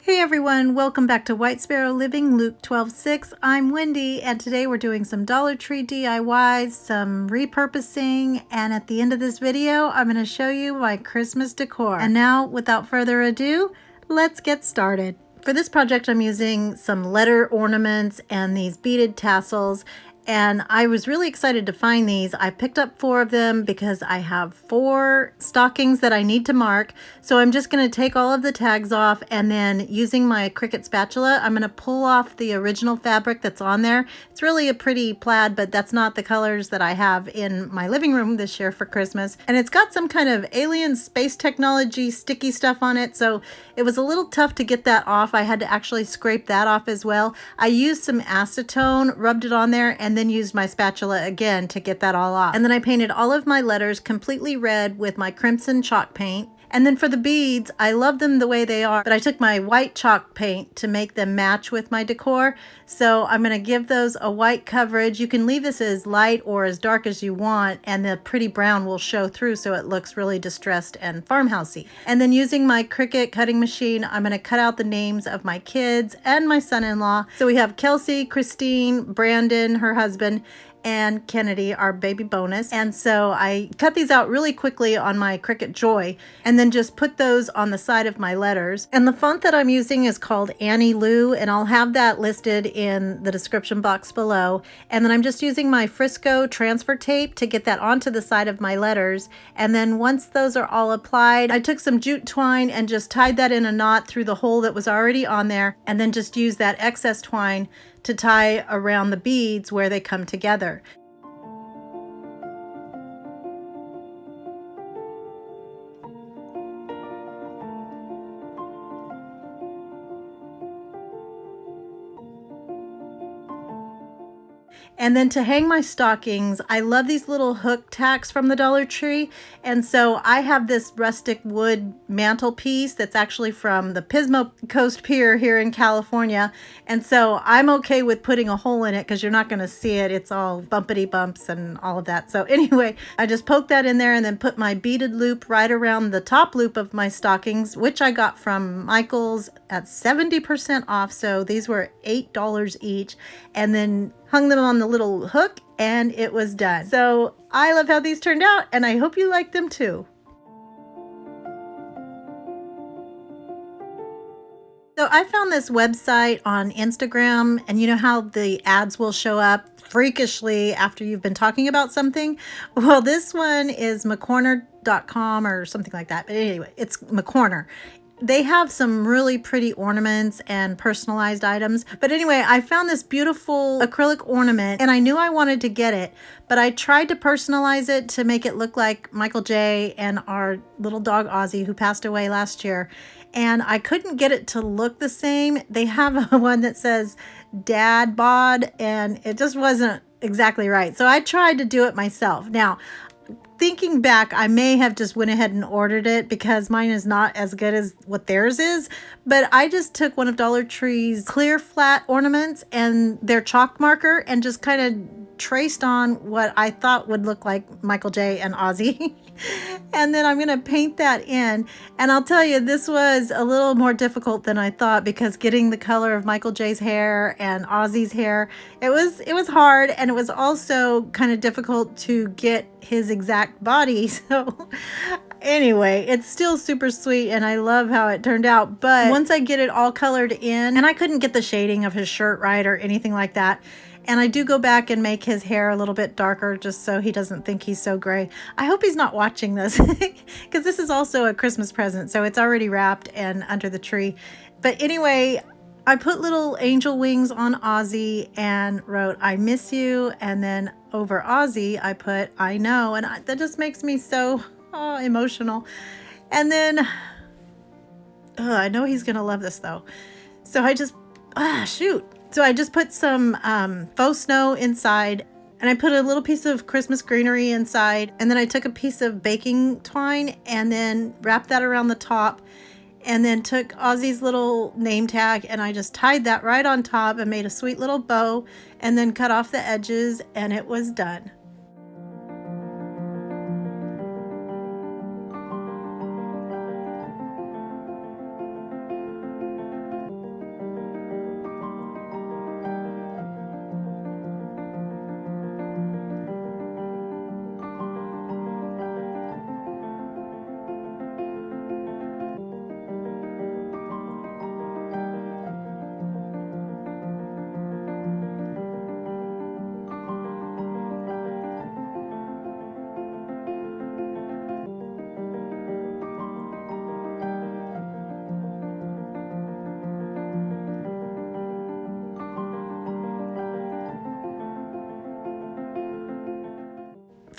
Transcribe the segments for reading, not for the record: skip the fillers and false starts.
Hey everyone, welcome back to White Sparrow Living, Luke 12:6. I'm Wendy, and today we're doing some Dollar Tree DIYs, some repurposing, and at the end of this video, I'm going to show you my Christmas decor. And now, without further ado, let's get started. For this project, I'm using some letter ornaments and these beaded tassels. And I was really excited to find these. I picked up 4 of them because I have 4 stockings that I need to mark. So I'm just going to take all of the tags off, and then using my Cricut spatula, I'm going to pull off the original fabric that's on there. It's really a pretty plaid, but that's not the colors that I have in my living room this year for Christmas. And it's got some kind of alien space technology sticky stuff on it. So it was a little tough to get that off. I had to actually scrape that off as well. I used some acetone, rubbed it on there, and then used my spatula again to get that all off. And then I painted all of my letters completely red with my crimson chalk paint. And then for the beads, I love them the way they are, but I took my white chalk paint to make them match with my decor. So I'm going to give those a white coverage. You can leave this as light or as dark as you want, and the pretty brown will show through so it looks really distressed and farmhousey. And then using my Cricut cutting machine, I'm going to cut out the names of my kids and my son-in-law. So we have Kelsey, Christine, Brandon, her husband, and Kennedy, our baby bonus. And so I cut these out really quickly on my Cricut Joy and then just put those on the side of my letters. And the font that I'm using is called Annie Lou, and I'll have that listed in the description box below. And then I'm just using my Frisco transfer tape to get that onto the side of my letters. And then once those are all applied, I took some jute twine and just tied that in a knot through the hole that was already on there, and then just used that excess twine to tie around the beads where they come together. And then to hang my stockings, I love these little hook tacks from the Dollar Tree. And so I have this rustic wood mantelpiece that's actually from the Pismo Coast Pier here in California. And so I'm okay with putting a hole in it because you're not going to see it. It's all bumpity bumps and all of that. So anyway, I just poked that in there and then put my beaded loop right around the top loop of my stockings, which I got from Michael's at 70% off. So these were $8 each. And then hung them on the little hook, and it was done. So I love how these turned out, and I hope you like them too. So I found this website on Instagram, and you know how the ads will show up freakishly after you've been talking about something? Well, this one is McCorner.com or something like that. But anyway, it's McCorner. They have some really pretty ornaments and personalized items. But anyway, I found this beautiful acrylic ornament and I knew I wanted to get it, but I tried to personalize it to make it look like Michael J. and our little dog Ozzy, who passed away last year. And I couldn't get it to look the same. They have one that says Dad Bod, and it just wasn't exactly right. So I tried to do it myself. Now, thinking back, I may have just went ahead and ordered it because mine is not as good as what theirs is. But I just took one of Dollar Tree's clear flat ornaments and their chalk marker and just kind of traced on what I thought would look like Michael J. and Ozzy. And then I'm going to paint that in. And I'll tell you, this was a little more difficult than I thought because getting the color of Michael J.'s hair and Ozzy's hair, it was hard, and it was also kind of difficult to get his exact body. So anyway, it's still super sweet and I love how it turned out. But once I get it all colored in, and I couldn't get the shading of his shirt right or anything like that. And I do go back and make his hair a little bit darker just so he doesn't think he's so gray. I hope he's not watching this because this is also a Christmas present. So it's already wrapped and under the tree. But anyway, I put little angel wings on Ozzy and wrote, "I miss you." And then over Ozzy, I put, "I know." And that just makes me so emotional. And then, I know he's going to love this though. So I just, So I just put some faux snow inside, and I put a little piece of Christmas greenery inside, and then I took a piece of baking twine and then wrapped that around the top, and then took Ozzy's little name tag and I just tied that right on top and made a sweet little bow and then cut off the edges, and it was done.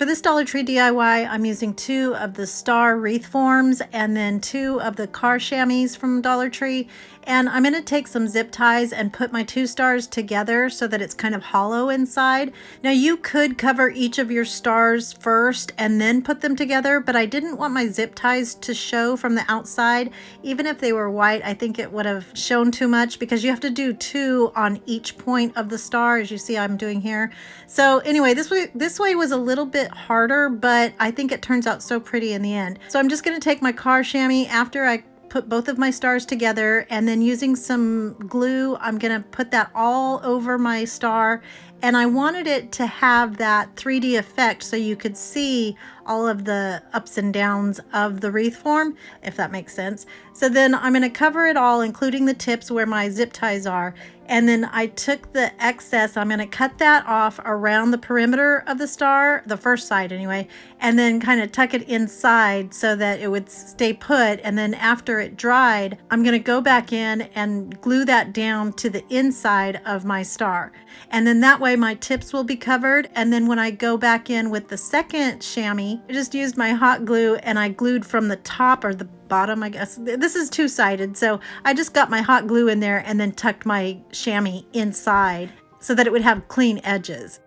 For this Dollar Tree DIY, I'm using 2 of the star wreath forms and then 2 of the car chamois from Dollar Tree. And I'm going to take some zip ties and put my 2 stars together so that it's kind of hollow inside. Now you could cover each of your stars first and then put them together, but I didn't want my zip ties to show from the outside. Even if they were white, I think it would have shown too much because you have to do 2 on each point of the star, as you see I'm doing here. So anyway, this way was a little bit harder, but I think it turns out so pretty in the end. So I'm just going to take my car chamois after I put both of my stars together, and then using some glue, I'm going to put that all over my star. And I wanted it to have that 3D effect so you could see all of the ups and downs of the wreath form, if that makes sense. So then I'm going to cover it all, including the tips where my zip ties are. And then I took the excess, I'm going to cut that off around the perimeter of the star, the first side anyway, and then kind of tuck it inside so that it would stay put. And then after it dried, I'm going to go back in and glue that down to the inside of my star. And then that way my tips will be covered. And then when I go back in with the second chamois, I just used my hot glue and I glued from the top or the bottom, I guess. This is 2-sided, so I just got my hot glue in there and then tucked my chamois inside so that it would have clean edges.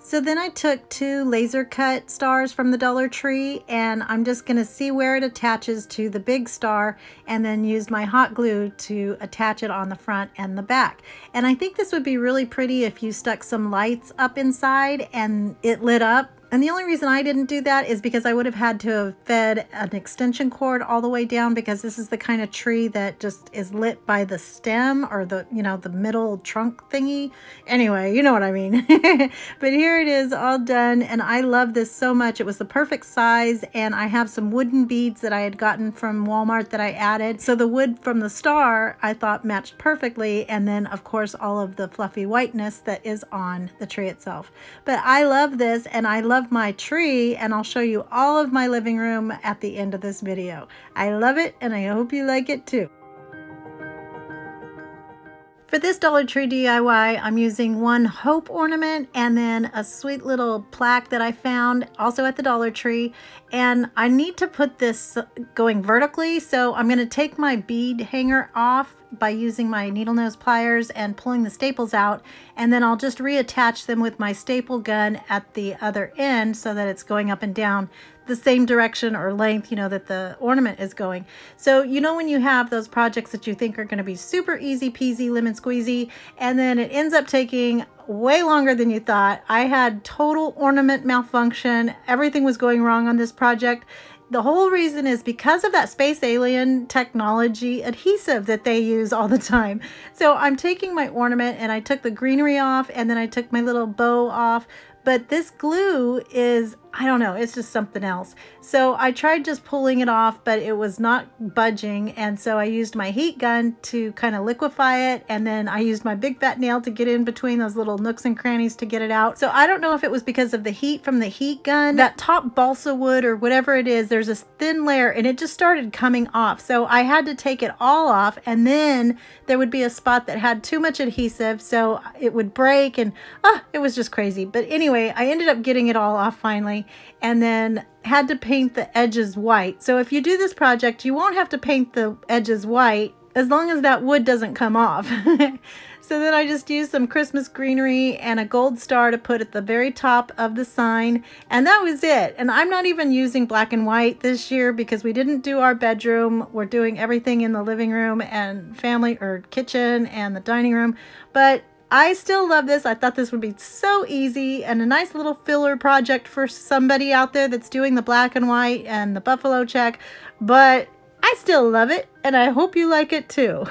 So then I took 2 laser cut stars from the Dollar Tree, and I'm just going to see where it attaches to the big star, and then used my hot glue to attach it on the front and the back. And I think this would be really pretty if you stuck some lights up inside and it lit up. And the only reason I didn't do that is because I would have had to have fed an extension cord all the way down, because this is the kind of tree that just is lit by the stem or the, you know, the middle trunk thingy. Anyway, you know what I mean. But here it is all done, and I love this so much. It was the perfect size, and I have some wooden beads that I had gotten from Walmart that I added. So the wood from the star I thought matched perfectly, and then of course all of the fluffy whiteness that is on the tree itself. But I love this, and I love my tree, and I'll show you all of my living room at the end of this video. I love it, and I hope you like it too. For this Dollar Tree DIY, I'm using 1 hope ornament and then a sweet little plaque that I found also at the Dollar Tree. And I need to put this going vertically, so I'm going to take my bead hanger off by using my needle nose pliers and pulling the staples out, and then I'll just reattach them with my staple gun at the other end so that it's going up and down the same direction or length, you know, that the ornament is going. So, you know, when you have those projects that you think are going to be super easy peasy lemon squeezy, and then it ends up taking way longer than you thought. I had total ornament malfunction. Everything was going wrong on this project. The whole reason is because of that space alien technology adhesive that they use all the time. So I'm taking my ornament, and I took the greenery off, and then I took my little bow off. But this glue is, I don't know, it's just something else. So I tried just pulling it off, but it was not budging. And so I used my heat gun to kind of liquefy it. And then I used my big fat nail to get in between those little nooks and crannies to get it out. So I don't know if it was because of the heat from the heat gun, that top balsa wood or whatever it is, there's this thin layer and it just started coming off. So I had to take it all off, and then there would be a spot that had too much adhesive, so it would break, and it was just crazy. But anyway, I ended up getting it all off finally, and then had to paint the edges white. So if you do this project, you won't have to paint the edges white as long as that wood doesn't come off. So then I just used some Christmas greenery and a gold star to put at the very top of the sign, and that was it. And I'm not even using black and white this year because we didn't do our bedroom. We're doing everything in the living room and family or kitchen and the dining room. But I still love this. I thought this would be so easy and a nice little filler project for somebody out there that's doing the black and white and the buffalo check, but I still love it, and I hope you like it too.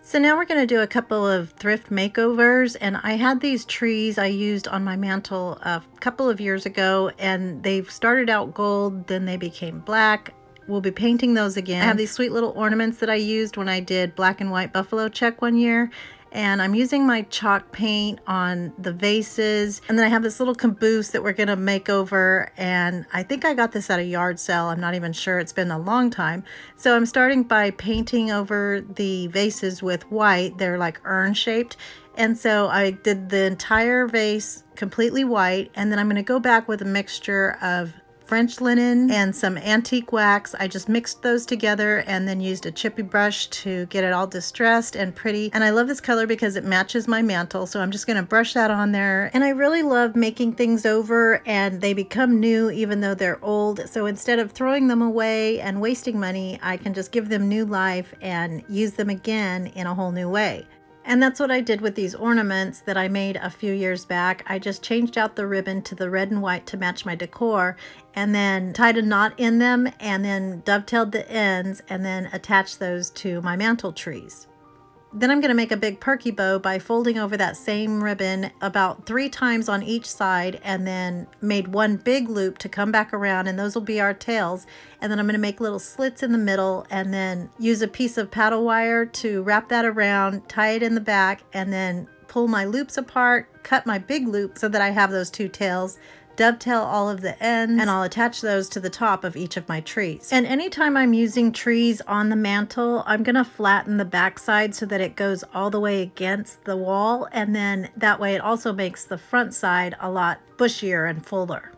So now we're going to do a couple of thrift makeovers, and I had these trees I used on my mantle a couple of years ago, and they started out gold, then they became black. We'll be painting those again. I have these sweet little ornaments that I used when I did black and white buffalo check one year, and I'm using my chalk paint on the vases. And then I have this little caboose that we're gonna make over, and I think I got this at a yard sale. I'm not even sure, it's been a long time. So I'm starting by painting over the vases with white. They're like urn shaped. And so I did the entire vase completely white, and then I'm gonna go back with a mixture of French linen and some antique wax. I just mixed those together and then used a chippy brush to get it all distressed and pretty. And I love this color because it matches my mantle, so I'm just going to brush that on there. And I really love making things over and they become new even though they're old. So instead of throwing them away and wasting money, I can just give them new life and use them again in a whole new way. And that's what I did with these ornaments that I made a few years back. I just changed out the ribbon to the red and white to match my decor, and then tied a knot in them, and then dovetailed the ends, and then attached those to my mantle trees. Then I'm going to make a big perky bow by folding over that same ribbon about 3 times on each side, and then made one big loop to come back around, and those will be our tails. And then I'm going to make little slits in the middle, and then use a piece of paddle wire to wrap that around, tie it in the back, and then pull my loops apart, cut my big loop so that I have those 2 tails, dovetail all of the ends, and I'll attach those to the top of each of my trees. And anytime I'm using trees on the mantle, I'm going to flatten the back side so that it goes all the way against the wall, and then that way it also makes the front side a lot bushier and fuller.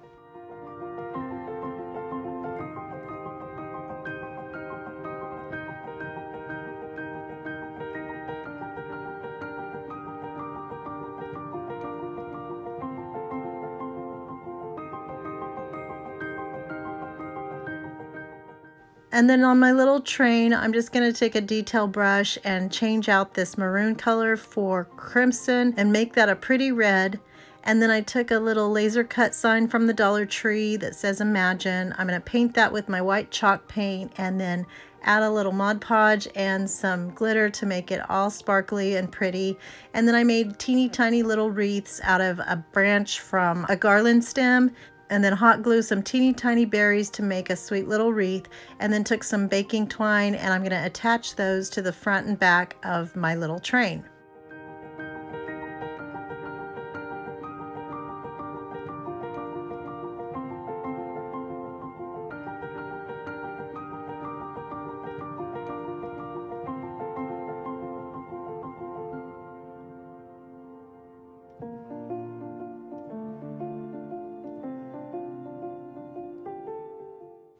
And then on my little train, I'm just going to take a detail brush and change out this maroon color for crimson and make that a pretty red. And then I took a little laser cut sign from the Dollar Tree that says Imagine. I'm going to paint that with my white chalk paint and then add a little Mod Podge and some glitter to make it all sparkly and pretty. And then I made teeny tiny little wreaths out of a branch from a garland stem, and then hot glue some teeny tiny berries to make a sweet little wreath, and then took some baking twine and I'm going to attach those to the front and back of my little train.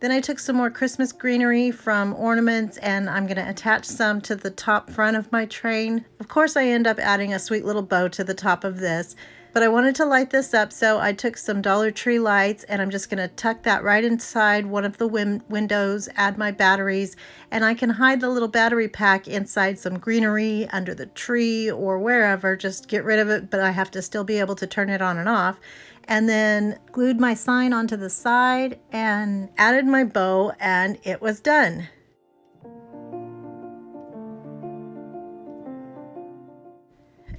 Then I took some more Christmas greenery from Ornaments and I'm going to attach some to the top front of my train. Of course, I end up adding a sweet little bow to the top of this, but I wanted to light this up, so I took some Dollar Tree lights and I'm just going to tuck that right inside one of the windows, add my batteries, and I can hide the little battery pack inside some greenery under the tree or wherever, just get rid of it, but I have to still be able to turn it on and off. And then glued my sign onto the side and added my bow, and it was done.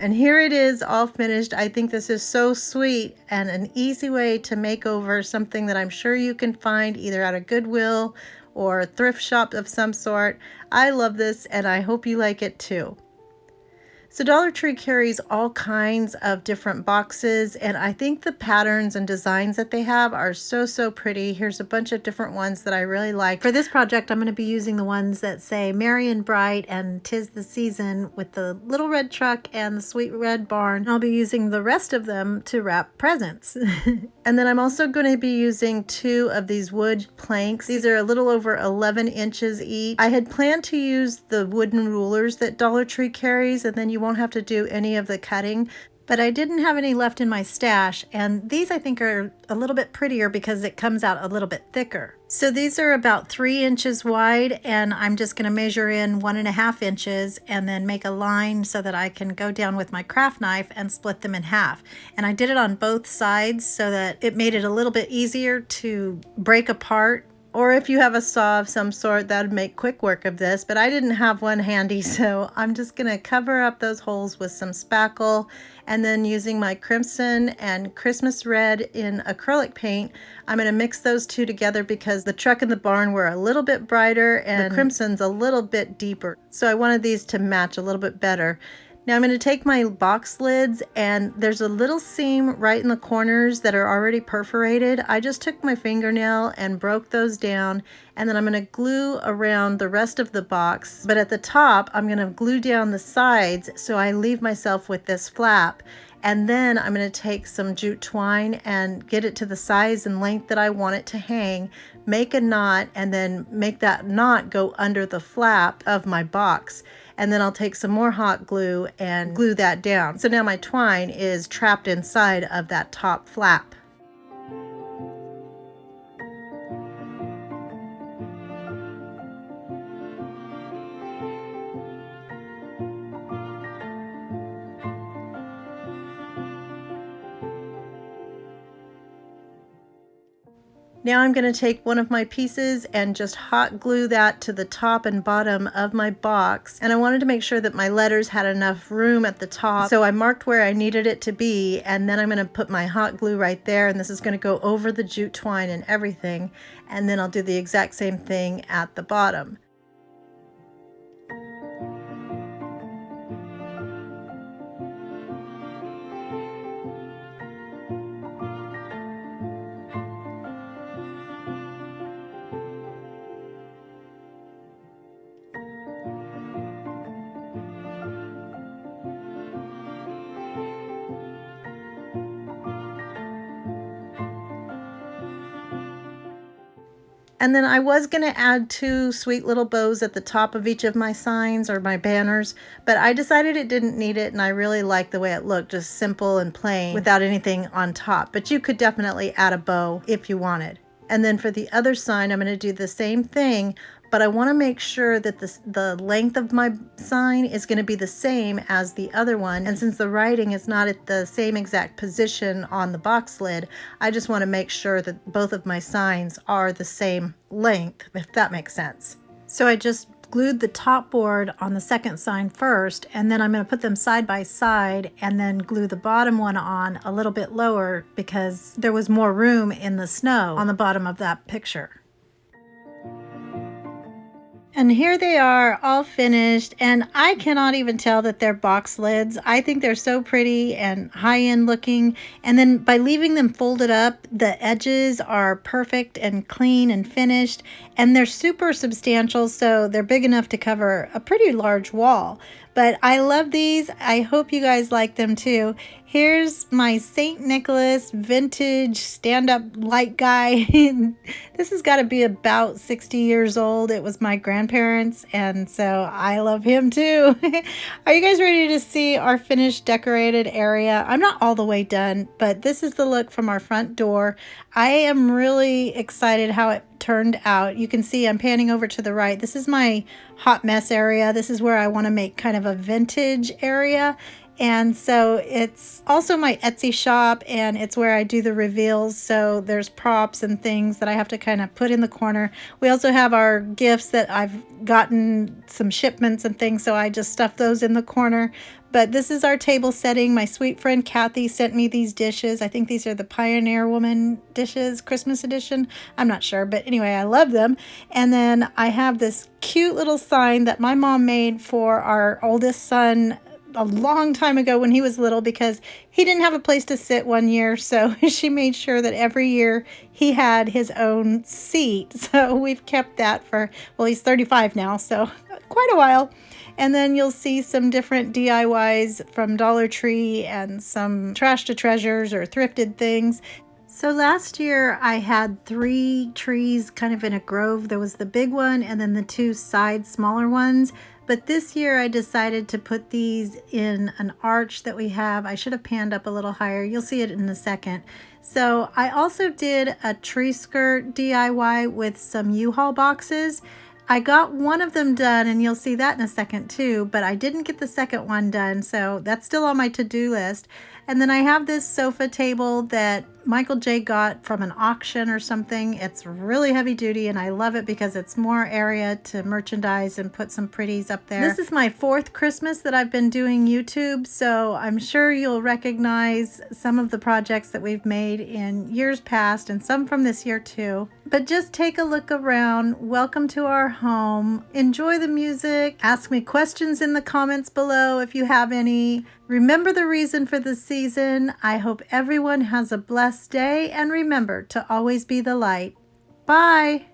And here it is all finished. I think this is so sweet and an easy way to make over something that I'm sure you can find either at a Goodwill or a thrift shop of some sort. I love this and I hope you like it too. So Dollar Tree carries all kinds of different boxes, and I think the patterns and designs that they have are so pretty. Here's a bunch of different ones that I really like. For this project, I'm going to be using the ones that say Merry and Bright and 'Tis the Season with the little red truck and the sweet red barn. I'll be using the rest of them to wrap presents. And then I'm also going to be using 2 of these wood planks. These are a little over 11 inches each. I had planned to use the wooden rulers that Dollar Tree carries, and then you won't have to do any of the cutting. but I didn't have any left in my stash, and these I think are a little bit prettier because it comes out a little bit thicker. So these are about 3 inches wide, and I'm just going to measure in 1.5 inches and then make a line so that I can go down with my craft knife and split them in half. And I did it on both sides so that it made it a little bit easier to break apart. Or if you have a saw of some sort, that would make quick work of this, but I didn't have one handy, so I'm just going to cover up those holes with some spackle, and then using my crimson and Christmas red in acrylic paint, I'm going to mix those two together because the truck and the barn were a little bit brighter and the crimson's a little bit deeper. So I wanted these to match a little bit better. Now I'm going to take my box lids, and there's a little seam right in the corners that are already perforated. I just took my fingernail and broke those down, and then I'm going to glue around the rest of the box. But at the top, I'm going to glue down the sides so I leave myself with this flap. And then I'm going to take some jute twine and get it to the size and length that I want it to hang, make a knot, and then make that knot go under the flap of my box. And then I'll take some more hot glue and glue that down. So now my twine is trapped inside of that top flap. Now I'm going to take one of my pieces and just hot glue that to the top and bottom of my box. And I wanted to make sure that my letters had enough room at the top. So I marked where I needed it to be, and then I'm going to put my hot glue right there, and this is going to go over the jute twine and everything. And then I'll do the exact same thing at the bottom. And then I was going to add 2 sweet little bows at the top of each of my signs or my banners, but I decided it didn't need it, and I really liked the way it looked, just simple and plain without anything on top. But you could definitely add a bow if you wanted. And then for the other sign, I'm going to do the same thing, but I want to make sure that the length of my sign is going to be the same as the other one. And since the writing is not at the same exact position on the box lid, I just want to make sure that both of my signs are the same length, if that makes sense. So I just glued the top board on the second sign first, and then I'm going to put them side by side and then glue the bottom one on a little bit lower because there was more room in the snow on the bottom of that picture. And here they are all finished, and I cannot even tell that they're box lids. I think they're so pretty and high-end looking, and then by leaving them folded up, the edges are perfect and clean and finished, and they're super substantial, so they're big enough to cover a pretty large wall. But I love these. I hope you guys like them too. Here's my St. Nicholas vintage stand-up light guy. This has got to be about 60 years old. It was my grandparents, and so I love him too. Are you guys ready to see our finished decorated area? I'm not all the way done, but this is the look from our front door. I am really excited how it turned out. You can see I'm panning over to the right. This is my hot mess area. This is where I want to make kind of a vintage area. And so it's also my Etsy shop, and it's where I do the reveals. So there's props and things that I have to kind of put in the corner. We also have our gifts that I've gotten, some shipments and things, so I just stuff those in the corner. But this is our table setting. My sweet friend Kathy sent me these dishes. I think these are the Pioneer Woman dishes, Christmas edition. I'm not sure, but anyway, I love them. And then I have this cute little sign that my mom made for our oldest son a long time ago when he was little, because he didn't have a place to sit one year, so she made sure that every year he had his own seat. So we've kept that for, well, he's 35 now, so quite a while. And then you'll see some different DIYs from Dollar Tree and some trash to treasures or thrifted things. So last year I had 3 trees kind of in a grove. There was the big one and then the 2 side smaller ones. But this year I decided to put these in an arch that we have. I should have panned up a little higher. You'll see it in a second. So I also did a tree skirt DIY with some U-Haul boxes. I got one of them done, and you'll see that in a second too, but I didn't get the second one done, so that's still on my to-do list. And then I have this sofa table that Michael J got from an auction or something. It's really heavy duty, and I love it because it's more area to merchandise and put some pretties up there. This is my 4th Christmas that I've been doing YouTube, so I'm sure you'll recognize some of the projects that we've made in years past and some from this year too. But just take a look around. Welcome to our home. Enjoy the music. Ask me questions in the comments below if you have any. Remember the reason for the season. I hope everyone has a blessed day, and remember to always be the light. Bye.